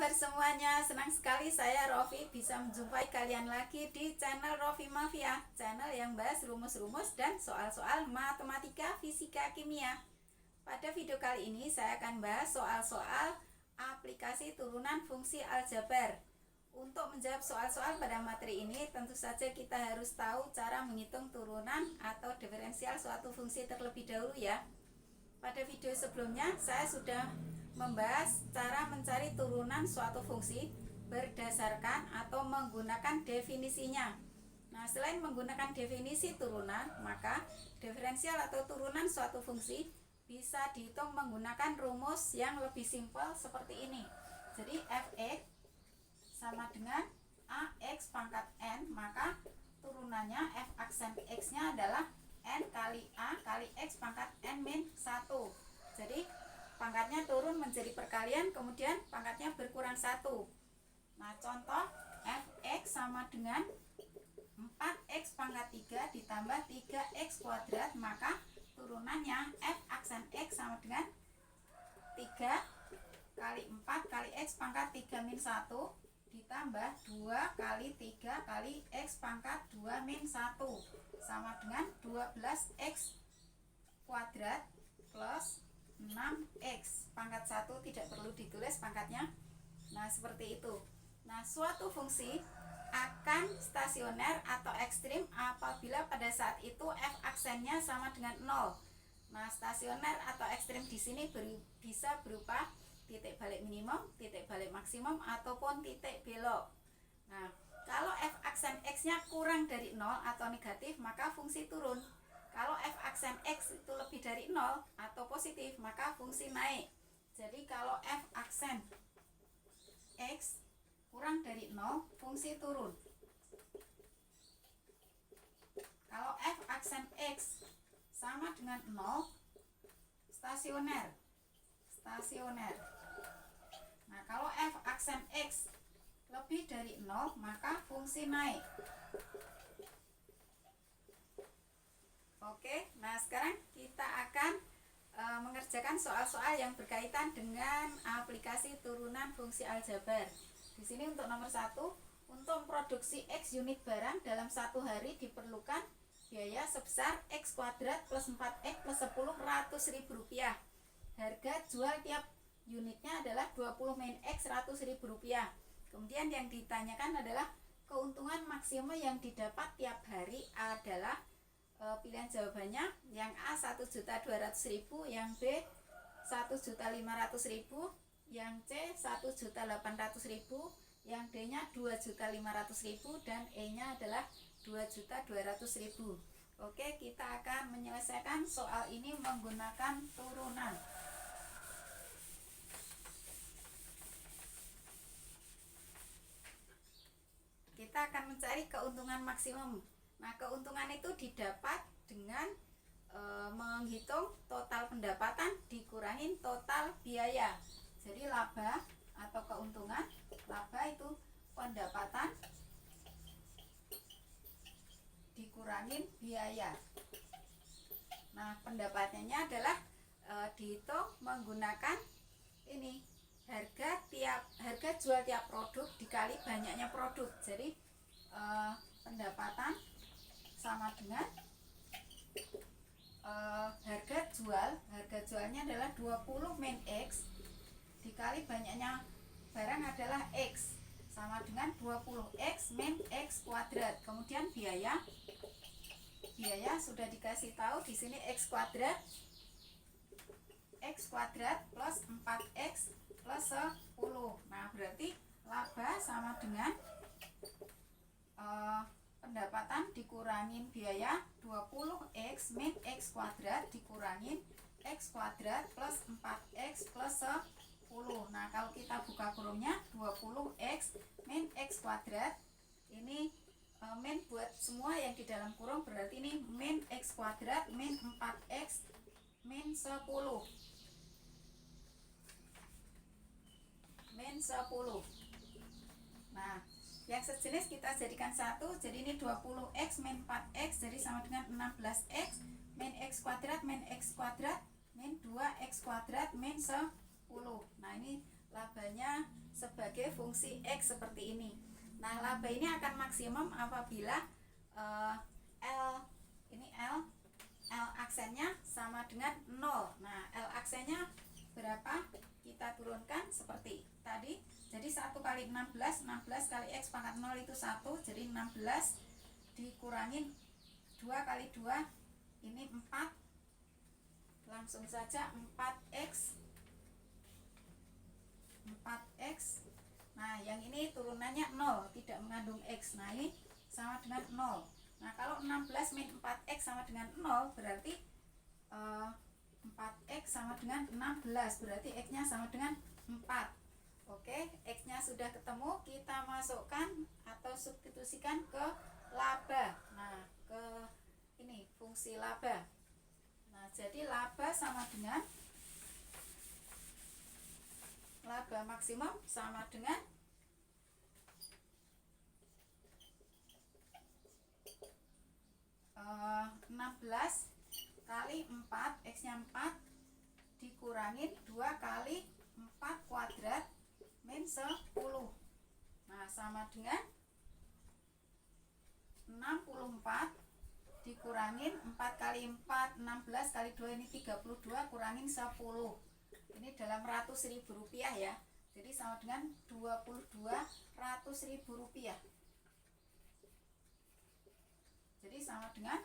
kabar semuanya? Senang sekali saya Rofi bisa menjumpai kalian lagi di channel Rofi Mafia, channel yang bahas rumus-rumus dan soal-soal matematika, fisika, kimia. Pada video kali ini saya akan bahas soal-soal aplikasi turunan fungsi aljabar. Untuk menjawab soal-soal pada materi ini, tentu saja kita harus tahu cara menghitung turunan atau diferensial suatu fungsi terlebih dahulu ya. Pada video sebelumnya saya sudah membahas cara mencari turunan suatu fungsi berdasarkan atau menggunakan definisinya. Nah, selain menggunakan definisi turunan, maka diferensial atau turunan suatu fungsi bisa dihitung menggunakan rumus yang lebih simpel seperti ini. Jadi f(x) sama dengan ax pangkat n, maka turunannya f aksen x-nya adalah n kali a kali x pangkat n min 1. Jadi pangkatnya turun menjadi perkalian, kemudian pangkatnya berkurang 1. Nah, contoh fx sama dengan 4x pangkat 3 ditambah 3x kuadrat, maka turunannya f aksen x sama dengan 3 kali 4 kali x pangkat 3 min 1 ditambah 2 kali 3 kali x pangkat 2 min 1 sama dengan 12x kuadrat plus 6x pangkat 1, tidak perlu ditulis pangkatnya. Nah, seperti itu. Nah, suatu fungsi akan stasioner atau ekstrim apabila pada saat itu f aksennya sama dengan 0. Nah, stasioner atau ekstrim di sini bisa berupa titik balik minimum, titik balik maksimum, ataupun titik belok. Nah, kalau f aksen x-nya kurang dari 0 atau negatif, maka fungsi turun. Kalau f aksen x itu lebih dari 0 atau positif, maka fungsi naik. Jadi kalau f aksen x kurang dari 0, fungsi turun. Kalau f aksen x sama dengan 0, stasioner. Nah, kalau f aksen x lebih dari 0, maka fungsi naik. Oke, nah sekarang kita akan mengerjakan soal-soal yang berkaitan dengan aplikasi turunan fungsi aljabar. Di sini untuk nomor 1, untuk produksi X unit barang dalam satu hari diperlukan biaya sebesar X kuadrat plus 4X plus 10 ratus ribu rupiah. Harga jual tiap unitnya adalah 20 min X 100 ribu rupiah. Kemudian yang ditanyakan adalah keuntungan maksimum yang didapat tiap hari adalah pilihan jawabannya yang A 1.200.000, yang B 1.500.000, yang C 1.800.000, yang D nya 2.500.000, dan E nya adalah 2.200.000. Oke, kita akan menyelesaikan soal ini menggunakan turunan. Kita akan mencari keuntungan maksimum. Nah, keuntungan itu didapat dengan menghitung total pendapatan dikurangin total biaya. Jadi laba atau keuntungan, laba itu pendapatan dikurangin biaya. Nah, pendapatannya adalah dihitung menggunakan ini, harga jual tiap produk dikali banyaknya produk. Jadi pendapatan sama dengan harga jualnya adalah 20 min X dikali banyaknya barang adalah X sama dengan 20X min X kuadrat. Kemudian biaya sudah dikasih tahu di sini X kuadrat plus 4X plus 10. Nah, berarti laba sama dengan pendapatan dikurangin biaya 20X min X kuadrat dikurangin X kuadrat plus 4X plus 10. Nah, kalau kita buka kurungnya 20X min X kuadrat, ini min buat semua yang di dalam kurung, berarti ini min X kuadrat min 4X min 10. Nah, yang sejenis kita jadikan 1, jadi ini 20X min 4X, jadi sama dengan 16X min X kuadrat min 2X kuadrat min 10. Nah, ini labanya sebagai fungsi X seperti ini. Nah, laba ini akan maksimum apabila L aksennya sama dengan 0. Nah, L aksennya berapa? Kita turunkan seperti tadi. Jadi 1 kali 16, 16 kali X pangkat 0 itu 1. Jadi 16 dikurangin 2 kali 2, ini 4. Langsung saja 4X. Nah, yang ini turunannya 0, tidak mengandung X. Nah, ini sama dengan 0. Nah, kalau 16 min 4X sama dengan 0, berarti 4X sama dengan 16, berarti X-nya sama dengan 4. Oke, X-nya sudah ketemu, kita masukkan atau substitusikan ke laba. Nah, ke ini fungsi laba. Nah, jadi laba sama dengan laba maksimum sama dengan 16 kali 4, X-nya 4 dikurangin 2 kali 4 kuadrat min 10. Nah, sama dengan 64 dikurangin 4 kali 4, 16 kali 2, ini 32, kurangin 10. Ini dalam ratus ribu rupiah ya. Jadi sama dengan 22.000.000 rupiah. Jadi sama dengan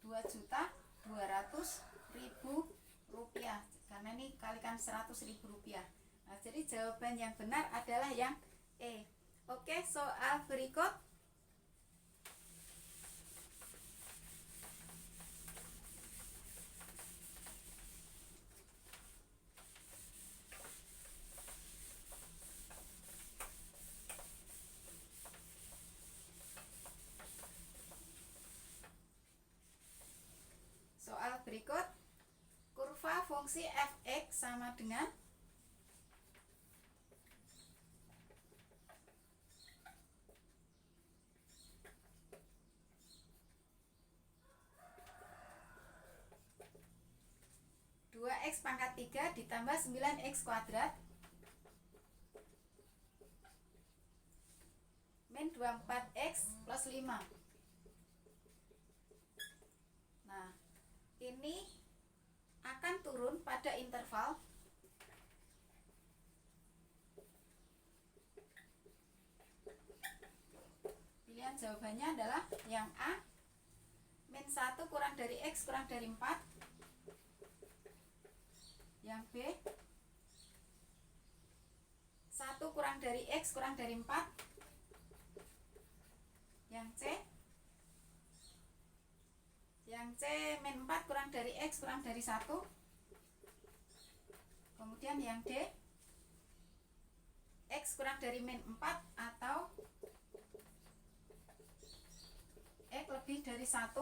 2.200.000 rupiah, karena ini kalikan 100.000 rupiah. Nah, jadi jawaban yang benar adalah yang E. Oke, soal berikut. Soal berikut, kurva fungsi f(x) sama dengan X pangkat 3 ditambah 9X kuadrat min 24X plus 5. Nah, ini akan turun pada interval pilihan jawabannya adalah yang A, min 1 kurang dari X kurang dari 4. Yang B, 1 kurang dari X kurang dari 4. Yang C, min 4 kurang dari X kurang dari 1. Kemudian yang D, X kurang dari min 4 atau X lebih dari 1.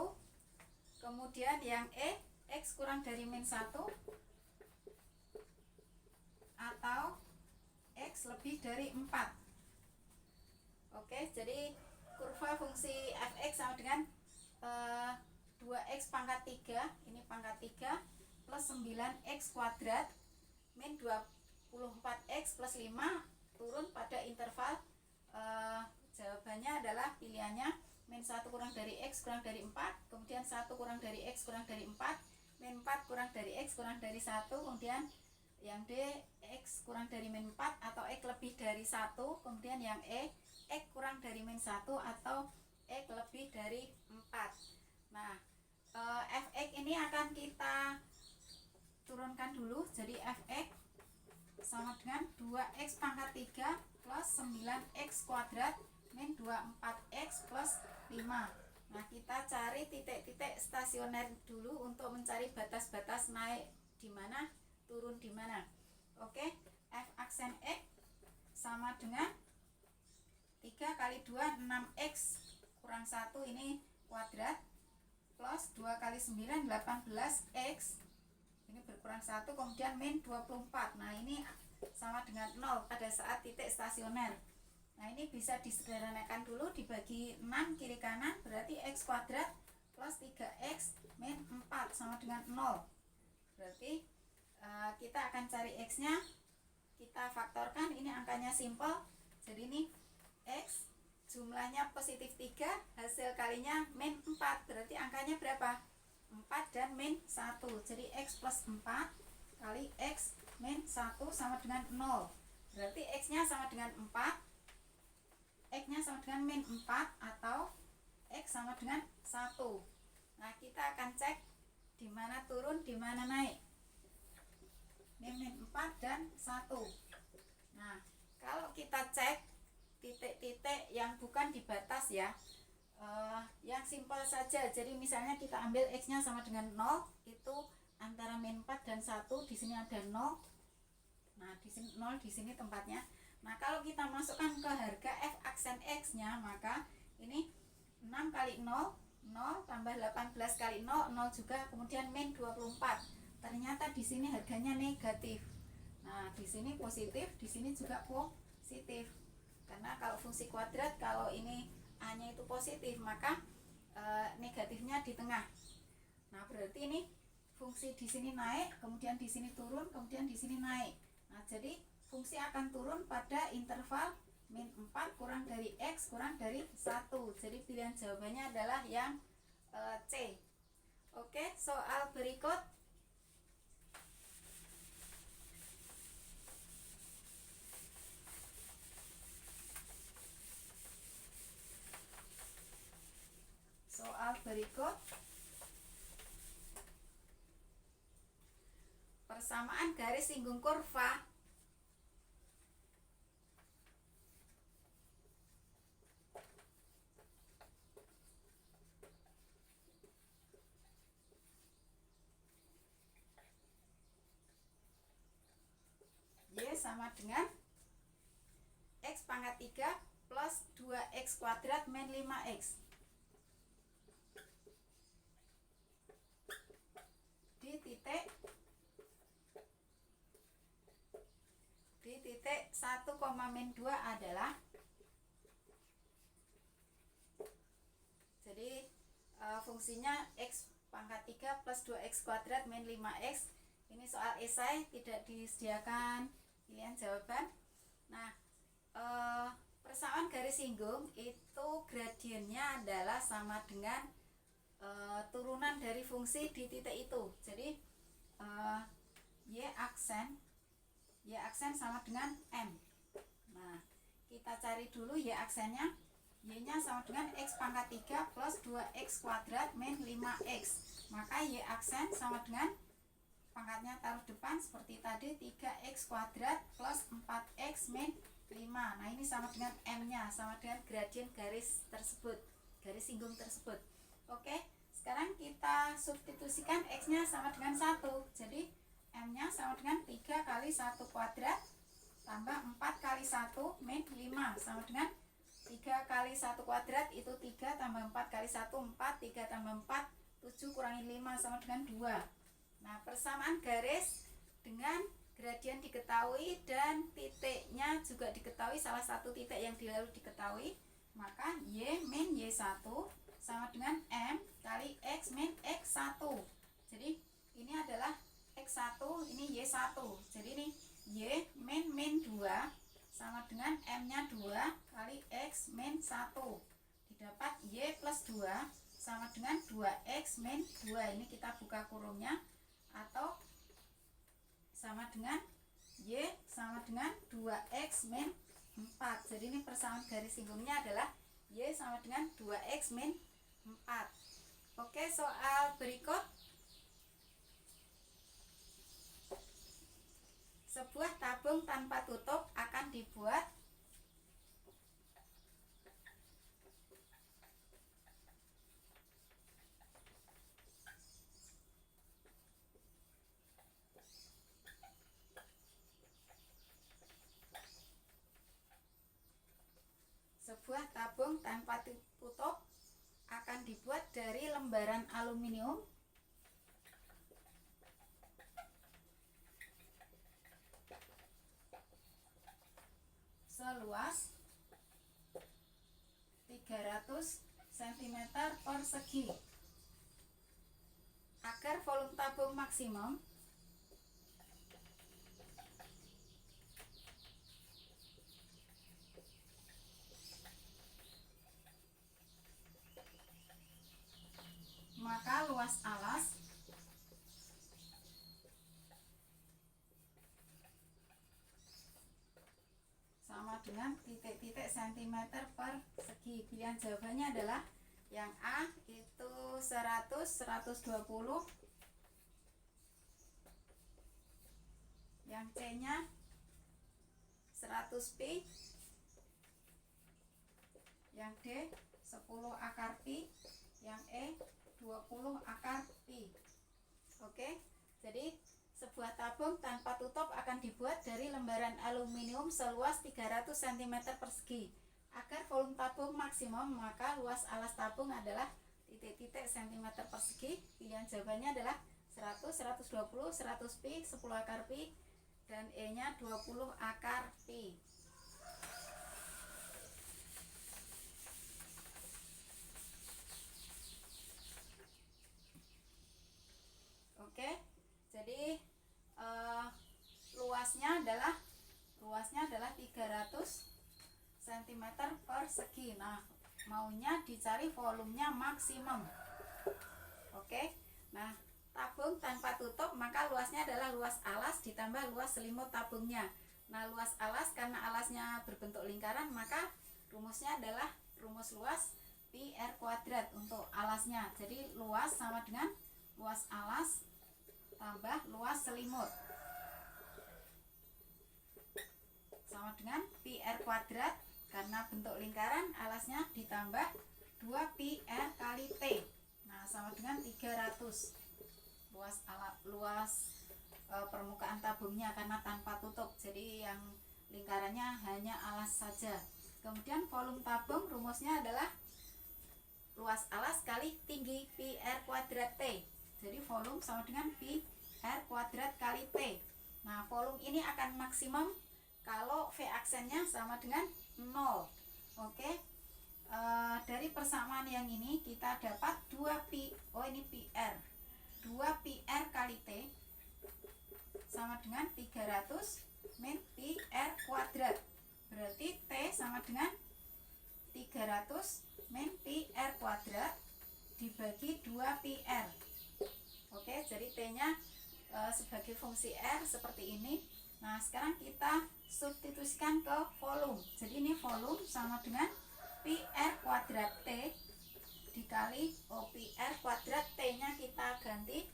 Kemudian yang E, X kurang dari min 1 atau X lebih dari 4. Oke, jadi kurva fungsi f(x) sama dengan 2X pangkat 3, ini pangkat 3, plus 9X kuadrat min 24X plus 5, turun pada interval jawabannya adalah pilihannya min 1 kurang dari X kurang dari 4, kemudian 1 kurang dari X kurang dari 4, min 4 kurang dari X kurang dari 1, kemudian yang D, X kurang dari min 4 atau X lebih dari 1, kemudian yang E, X kurang dari min 1 atau X lebih dari 4. Nah, f(x) ini akan kita turunkan dulu. Jadi f(x) sama dengan 2X pangkat 3 plus 9X kuadrat min 24X plus 5. Nah, kita cari titik-titik stasioner dulu untuk mencari batas-batas naik di mana, turun di mana. Oke, f aksen X sama dengan 3 kali 2, 6X kurang 1, ini kuadrat, plus 2 kali 9, 18X, ini berkurang 1, kemudian min 24. Nah, ini sama dengan 0 pada saat titik stasioner. Nah, ini bisa disederhanakan dulu, dibagi 6 kiri kanan, berarti X kuadrat plus 3X min 4 sama dengan 0. Berarti kita akan cari X nya kita faktorkan, ini angkanya simpel. Jadi ini X jumlahnya positif 3, hasil kalinya min 4, berarti angkanya berapa? 4 dan min 1. Jadi X plus 4 kali X min 1 sama dengan 0. Berarti X nya sama dengan 4, X nya sama dengan min 4, atau X sama dengan 1. Nah, kita akan cek di mana turun, di mana naik. Ini min 4 dan 1. Nah, kalau kita cek titik-titik yang bukan di batas ya, yang simpel saja. Jadi misalnya kita ambil X nya sama dengan 0, itu antara min 4 dan 1, di sini ada 0. Nah, di sini 0, di sini tempatnya. Nah, kalau kita masukkan ke harga f aksen X nya, maka ini 6 kali 0, 0 tambah 18 kali 0, 0 juga, kemudian min 24. Ternyata di sini harganya negatif. Nah, di sini positif, di sini juga positif. Karena kalau fungsi kuadrat, kalau ini A-nya itu positif, maka negatifnya di tengah. Nah, berarti ini fungsi di sini naik, kemudian di sini turun, kemudian di sini naik. Nah, jadi fungsi akan turun pada interval min 4 kurang dari X kurang dari 1. Jadi pilihan jawabannya adalah yang C. Oke, soal berikut. Soal berikut. Persamaan garis singgung kurva Y sama dengan X pangkat 3 plus 2X kuadrat min 5X. Di titik 1, min 2 adalah, jadi fungsinya X pangkat 3 plus 2X kuadrat min 5X. Ini soal esai, tidak disediakan pilihan jawaban. Nah, persamaan garis singgung itu gradiennya adalah sama dengan turunan dari fungsi di titik itu. Jadi Y aksen sama dengan M. Nah, kita cari dulu Y aksennya. Y nya sama dengan X pangkat 3 plus 2X kuadrat min 5X. Maka Y aksen sama dengan, pangkatnya taruh depan seperti tadi, 3X kuadrat plus 4X min 5. Nah, ini sama dengan M nya, sama dengan gradien garis tersebut, garis singgung tersebut. Oke, sekarang kita substitusikan X nya sama dengan 1. Jadi M nya sama dengan 3 kali 1 kuadrat tambah 4 kali 1 min 5, sama dengan 3 kali 1 kuadrat itu 3 tambah 4 kali 1, 4, 3 tambah 4, 7 kurangi 5 sama dengan 2. Nah, persamaan garis dengan gradien diketahui dan titiknya juga diketahui, salah satu titik yang lalu diketahui, maka Y min Y1 sama dengan M kali X min X1. Jadi ini adalah X1, ini Y1. Jadi ini Y min 2 sama dengan M nya 2 kali X min 1. Didapat Y plus 2 sama dengan 2X min 2. Ini kita buka kurungnya, atau sama dengan Y sama dengan 2X min 4. Jadi ini persamaan garis singgungnya adalah Y sama dengan 2X min 4. Oke, soal berikut. Sebuah tabung tanpa tutup akan dibuat dari lembaran aluminium seluas 300 cm persegi. Agar volume tabung maksimum luas alas sama dengan titik-titik sentimeter persegi. Pilihan jawabannya adalah yang A itu 100, 120. Yang C nya 100 pi. Yang D 10 akar pi. Yang E 20 akar pi. Oke, jadi sebuah tabung tanpa tutup akan dibuat dari lembaran aluminium seluas 300 cm persegi. Agar volume tabung maksimum, maka luas alas tabung adalah titik-titik cm persegi. Pilihan jawabannya adalah 100, 120, 100 pi, 10 akar pi, dan E nya 20 akar pi. Oke, jadi luasnya adalah 300 cm persegi. Nah, maunya dicari volumenya maksimum. Oke, nah tabung tanpa tutup maka luasnya adalah luas alas ditambah luas selimut tabungnya. Nah, luas alas karena alasnya berbentuk lingkaran, maka rumusnya adalah rumus luas pi r kuadrat untuk alasnya. Jadi luas sama dengan luas alas tambah luas selimut sama dengan pi r kuadrat, karena bentuk lingkaran alasnya ditambah 2 pi r kali t. Nah, sama dengan 300 luas permukaan tabungnya karena tanpa tutup. Jadi yang lingkarannya hanya alas saja. Kemudian volume tabung rumusnya adalah luas alas kali tinggi pi r kuadrat t. Jadi volume sama dengan pi r kuadrat kali t. Nah, volume ini akan maksimum kalau V aksennya sama dengan 0. Oke, dari persamaan yang ini kita dapat 2 pi, ini pi r, 2 pi r kali t sama dengan 300 min pi r kuadrat. Berarti T sama dengan 300 min pi r kuadrat dibagi 2 pi r. Oke, jadi T nya sebagai fungsi R seperti ini. Nah, sekarang kita substitusikan ke volume. Jadi ini volume sama dengan pi r kuadrat T dikali pi r kuadrat, T nya kita ganti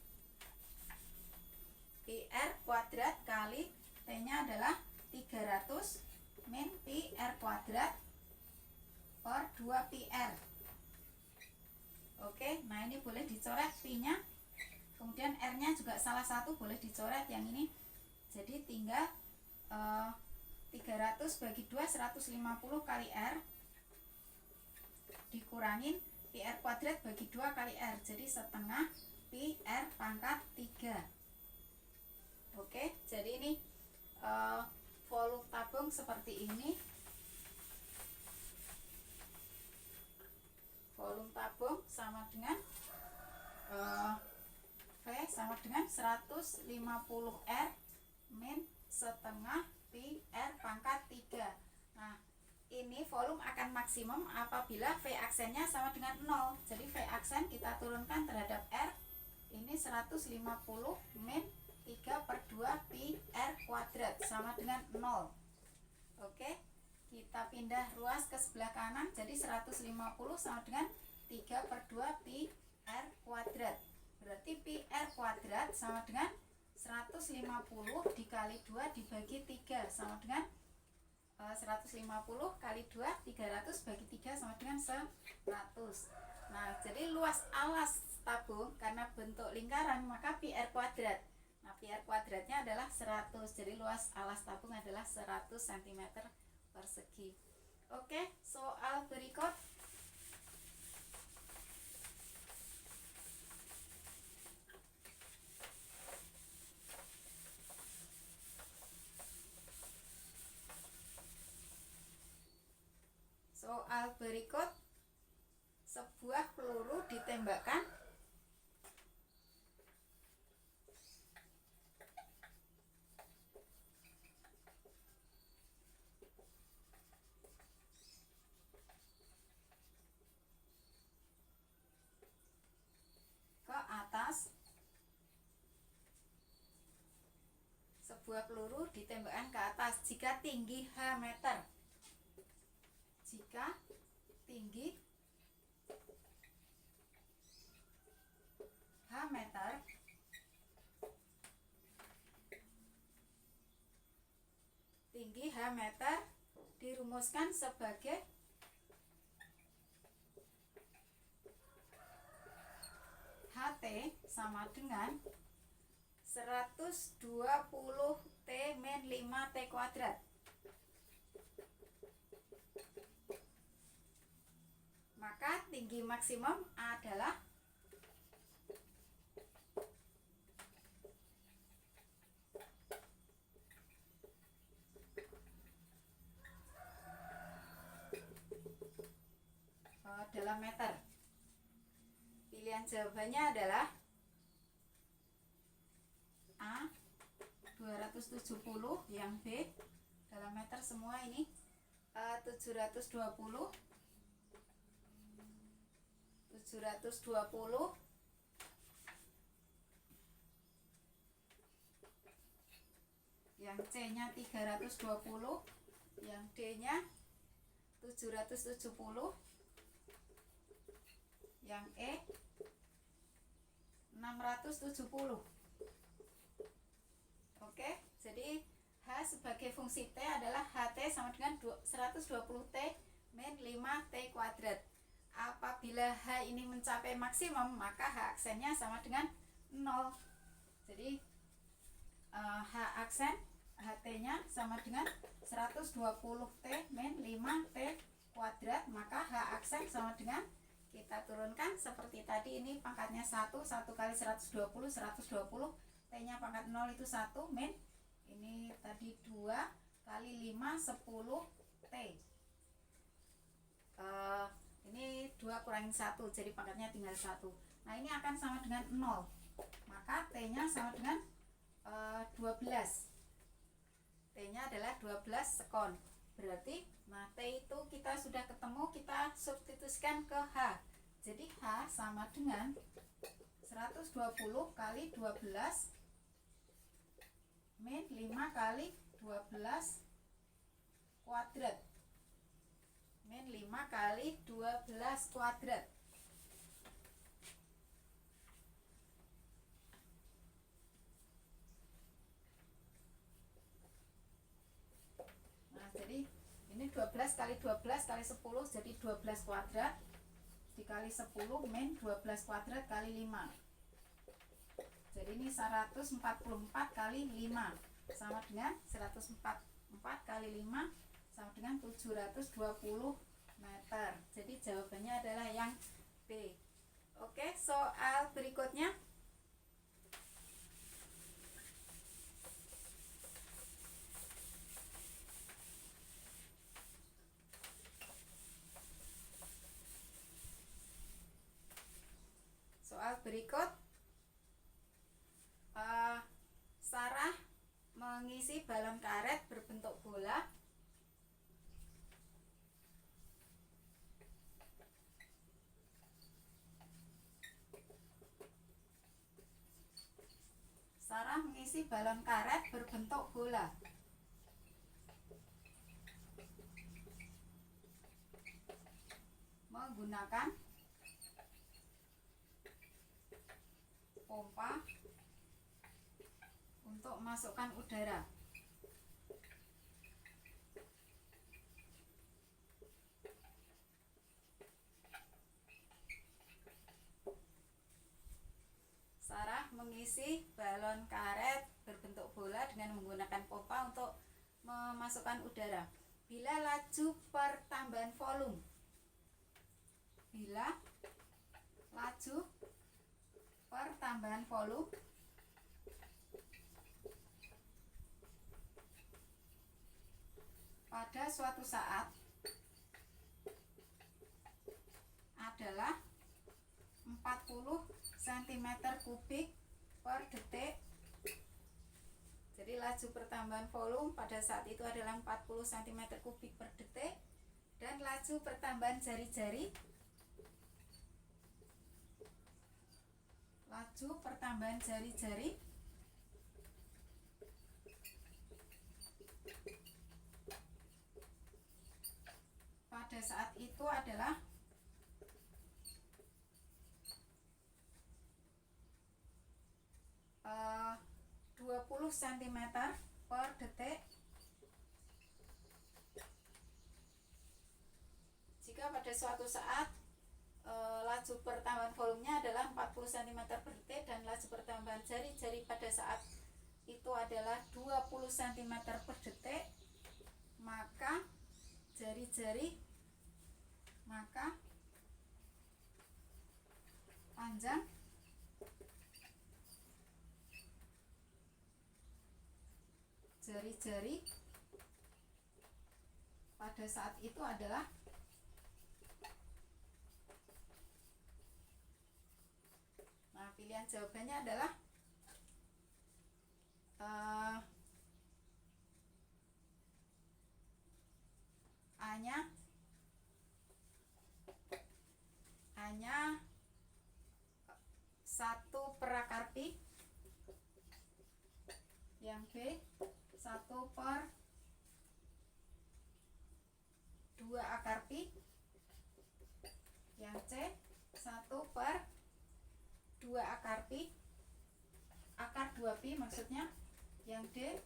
pi r kuadrat kali T nya adalah 300 min pi r kuadrat per 2 pi r. Oke, nah ini boleh dicoret pi nya, kemudian r nya juga salah satu boleh dicoret yang ini. Jadi tinggal 300 bagi 2 150 kali r dikurangin pi r kuadrat bagi 2 kali r, jadi setengah pi r pangkat 3. Oke, jadi ini volume tabung seperti ini. Volume tabung sama dengan V sama dengan 150 R min setengah pi R pangkat 3. Nah, ini volume akan maksimum apabila V aksennya sama dengan 0. Jadi V aksen kita turunkan terhadap R. Ini 150 min 3 per 2 pi R kuadrat sama dengan 0. Oke, kita pindah ruas ke sebelah kanan. Jadi 150 sama dengan 3 per 2 pi R kuadrat. Berarti pi R kuadrat sama dengan 150 dikali 2 dibagi 3 sama dengan 150 kali 2 300 bagi 3 sama dengan 100. Nah, jadi luas alas tabung karena bentuk lingkaran maka pi r kuadrat. Nah, pi r kuadratnya adalah 100. Jadi luas alas tabung adalah 100 cm persegi. Oke, soal berikut. Soal berikut, sebuah peluru ditembakkan ke sebuah peluru ditembakkan ke atas jika tinggi H meter. Jika tinggi H meter, tinggi H meter dirumuskan sebagai HT sama dengan 120 T min 5 T kuadrat. Maka tinggi maksimum adalah dalam meter. Pilihan jawabannya adalah A 270, yang B dalam meter semua ini 720, yang C nya 320, yang D nya 770, yang E 670. Oke, jadi H sebagai fungsi T adalah HT sama dengan 120 T min 5 T kuadrat. Apabila H ini mencapai maksimum, maka H aksennya sama dengan 0. Jadi H aksen HT nya sama dengan 120 T min 5 T kuadrat, maka H aksen sama dengan, kita turunkan seperti tadi, ini pangkatnya 1 kali 120, T nya pangkat 0 itu 1 min, ini tadi 2 kali 5 10 T, ini 2 kurangin 1, jadi pangkatnya tinggal 1. Nah ini akan sama dengan 0, maka T nya sama dengan 12, T nya adalah 12 sekon. Berarti nah T itu kita sudah ketemu, kita substitusikan ke H. Jadi H sama dengan 120 kali 12 min 5 kali 12 kuadrat, min 5 kali 12 kuadrat. Nah jadi ini 12 kali 12 kali 10, jadi 12 kuadrat dikali 10 min 12 kuadrat kali 5. Jadi ini 144 kali 5 sama dengan 144 kali 5 sama dengan 720 meter. Jadi jawabannya adalah yang B. Oke, soal berikutnya. Soal berikut, Sarah mengisi balon karet berbentuk bola menggunakan pompa untuk masukkan udara. Sarah mengisi balon karet berbentuk bola dengan menggunakan pompa untuk memasukkan udara. Bila laju pertambahan volume pada suatu saat adalah 40 cm3 per detik. Jadi laju pertambahan volume pada saat itu adalah 40 cm3 per detik, dan laju pertambahan jari-jari saat itu adalah 20 cm per detik. Jika pada suatu saat laju pertambahan volumenya adalah 40 cm per detik dan laju pertambahan jari-jari pada saat itu adalah 20 cm per detik, maka panjang jari-jari pada saat itu adalah pilihan jawabannya adalah A-nya 1 per akar pi, yang B 1 per 2 akar pi, yang C 1 per 2 akar pi, akar 2 pi maksudnya, yang D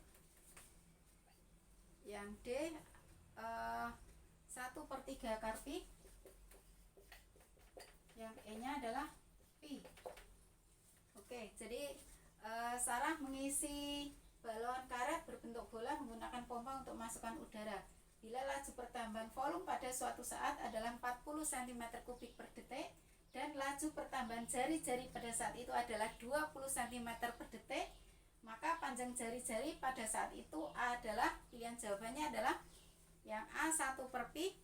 1 per 3 akar pi, yang E nya adalah pi. Oke, jadi Sarah mengisi balon karet berbentuk bola menggunakan pompa untuk masukkan udara. Bila laju pertambahan volume pada suatu saat adalah 40 cm3 per detik dan laju pertambahan jari-jari pada saat itu adalah 20 cm per detik, maka panjang jari-jari pada saat itu adalah, pilihan jawabannya adalah yang A 1 per pi,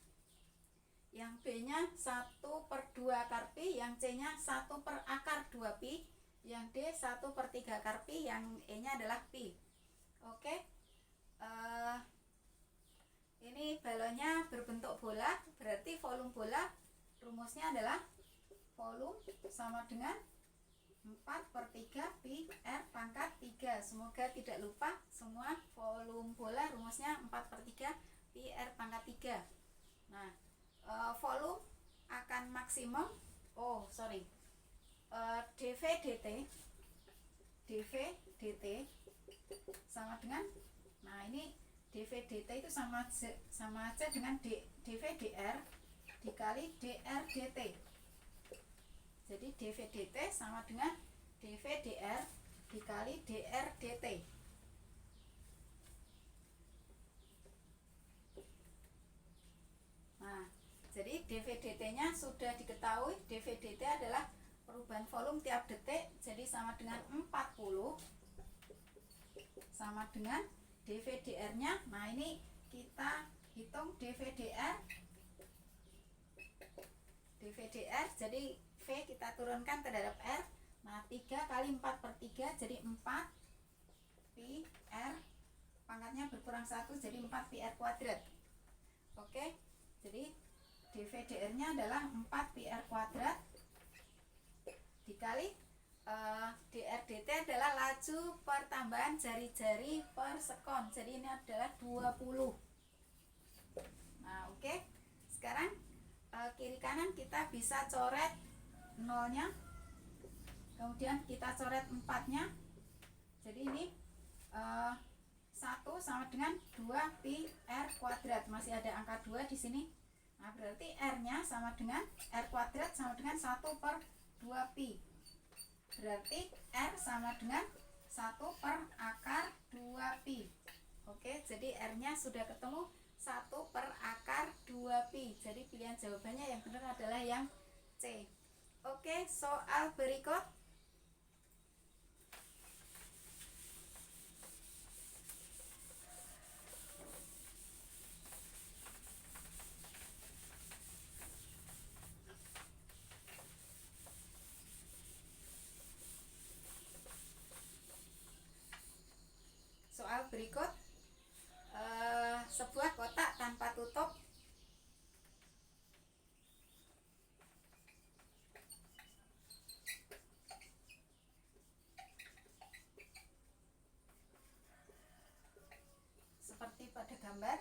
yang B nya 1 per 2 akar pi, yang C nya 1 per akar 2 pi, yang D 1 per 3 akar pi, yang E nya adalah pi. Oke, ini balonnya berbentuk bola, berarti volume bola rumusnya adalah volume sama dengan 4 per 3 pi R pangkat 3. Semoga tidak lupa semua, volume bola rumusnya 4 per 3 pi R pangkat 3. Nah, volume akan maksimum, dV dt sama dengan, nah ini dV dt itu sama aja dengan dV dr dikali dr dt. Jadi dV dt sama dengan dV dr dikali dr dt. Nah, jadi dV dt nya sudah diketahui, dV dt adalah perubahan volume tiap detik, jadi sama dengan 40 sama dengan dV dr nya. Nah, ini kita hitung dV dr, jadi V kita turunkan terhadap R. Nah, 3 kali 4 per 3 jadi 4 pi R, pangkatnya berkurang 1 jadi 4 pi R kuadrat. Oke, jadi dV dr nya adalah 4 pi R kuadrat dikali dr dt adalah laju pertambahan jari-jari per sekon, jadi ini adalah 20. Nah, oke, sekarang kiri kanan kita bisa coret nolnya, kemudian kita coret 4 nya, jadi ini 1 sama dengan 2 pi R kuadrat, masih ada angka 2 di sini. Nah, berarti R nya sama dengan R kuadrat sama dengan 1 per 2 pi, berarti R sama dengan 1 per akar 2 pi. Oke, jadi R nya sudah ketemu 1 per akar 2 pi, jadi pilihan jawabannya yang benar adalah yang C. Oke, soal berikut. Soal berikut, sebuah kotak tanpa tutup seperti pada gambar.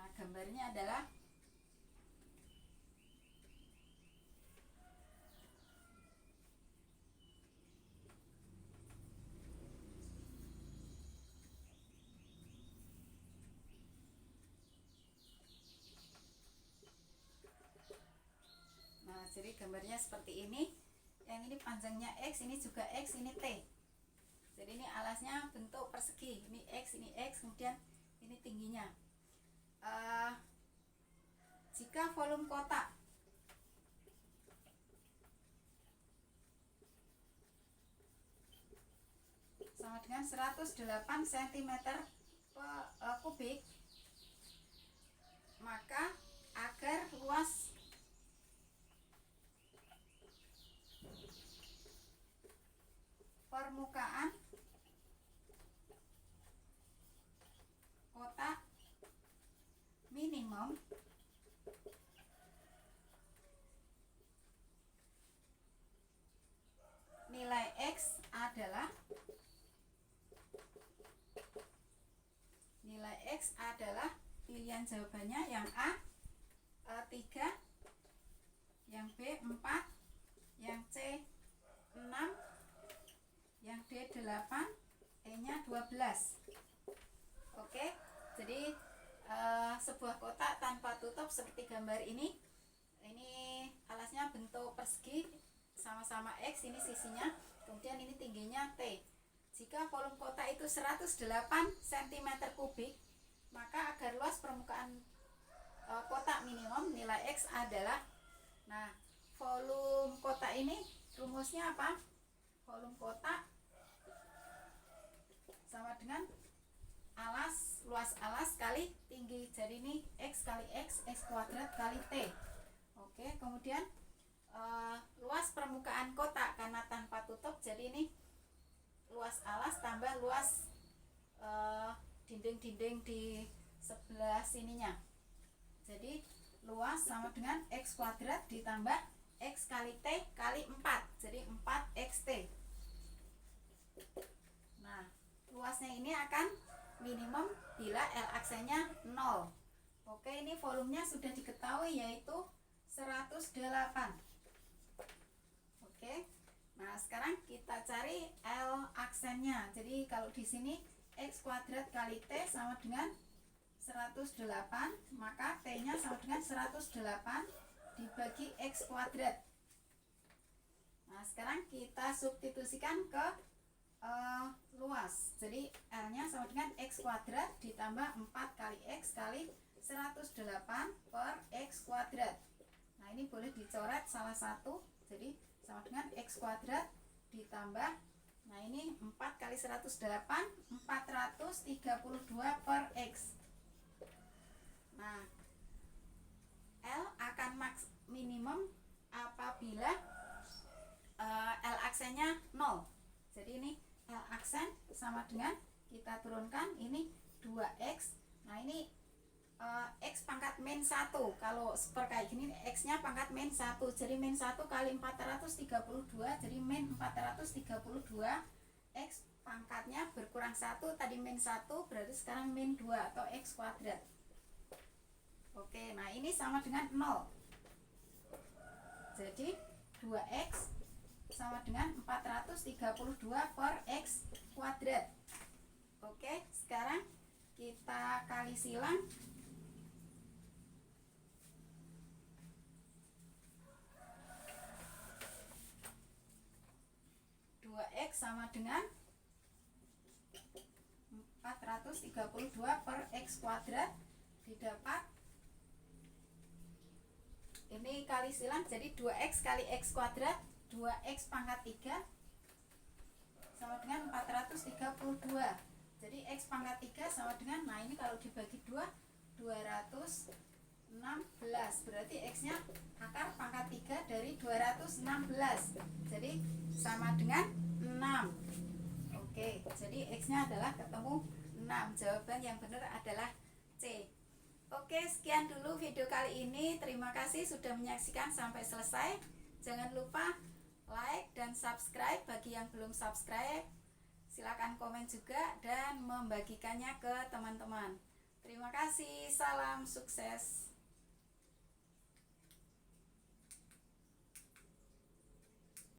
Nah, gambarnya adalah jadi gambarnya seperti ini. Yang ini panjangnya X, ini juga X, ini T. Jadi ini alasnya bentuk persegi, ini X, kemudian ini tingginya. Jika volume kotak sama dengan 108 cm kubik, maka agar luas permukaan kotak minimum nilai X adalah pilihan jawabannya yang A 3, yang B 4, yang C 6, yang D 8, E-nya 12. Oke, jadi sebuah kotak tanpa tutup seperti gambar ini alasnya bentuk persegi, sama-sama X, ini sisinya, kemudian ini tingginya T. Jika volume kotak itu 108 cm kubik, maka agar luas permukaan kotak minimum nilai X adalah, nah, volume kotak ini rumusnya apa? Volume kotak sama dengan luas alas kali tinggi, jadi ini X kali X kuadrat kali T. Oke, kemudian luas permukaan kotak karena tanpa tutup, jadi ini luas alas tambah luas dinding-dinding di sebelah sininya, jadi luas sama dengan X kuadrat ditambah X kali T kali 4, jadi 4XT. Nah, luasnya ini akan minimum bila L aksennya 0. Oke, ini volumenya sudah diketahui yaitu 108. Oke. Nah, sekarang kita cari L aksennya. Jadi kalau di sini X kuadrat kali T sama dengan 108, maka T-nya sama dengan 108 dibagi X kuadrat. Nah, sekarang kita substitusikan ke luas, jadi L-nya sama dengan X kuadrat ditambah 4 kali X kali 108 per X kuadrat. Nah, ini boleh dicoret salah satu, jadi sama dengan X kuadrat ditambah, nah ini 4 kali 108, 432 per X. Nah, L akan minimum apabila L aksennya 0. Jadi ini L aksen sama dengan, kita turunkan, ini 2X. Nah, ini X pangkat min 1. Kalau seperti kayak gini X nya pangkat min 1, jadi min 1 kali 432, jadi min 432. X pangkatnya berkurang 1, tadi min 1, berarti sekarang min 2 atau X kuadrat. Oke, nah ini sama dengan 0, jadi 2X sama dengan 432 per X kuadrat. Oke, sekarang kita kali silang. X sama dengan 432 per X kuadrat didapat, ini kali silang, jadi 2X kali X kuadrat, 2X pangkat 3 sama dengan 432. Jadi X pangkat 3 sama dengan, nah ini kalau dibagi 2, 216, berarti X nya akar pangkat 3 dari 216, jadi sama dengan 6. Oke, jadi X nya adalah ketemu 6. Jawaban yang benar adalah C. Oke, sekian dulu video kali ini. Terima kasih sudah menyaksikan sampai selesai. Jangan lupa like dan subscribe. Bagi yang belum subscribe, silakan komen juga dan membagikannya ke teman-teman. Terima kasih, salam sukses.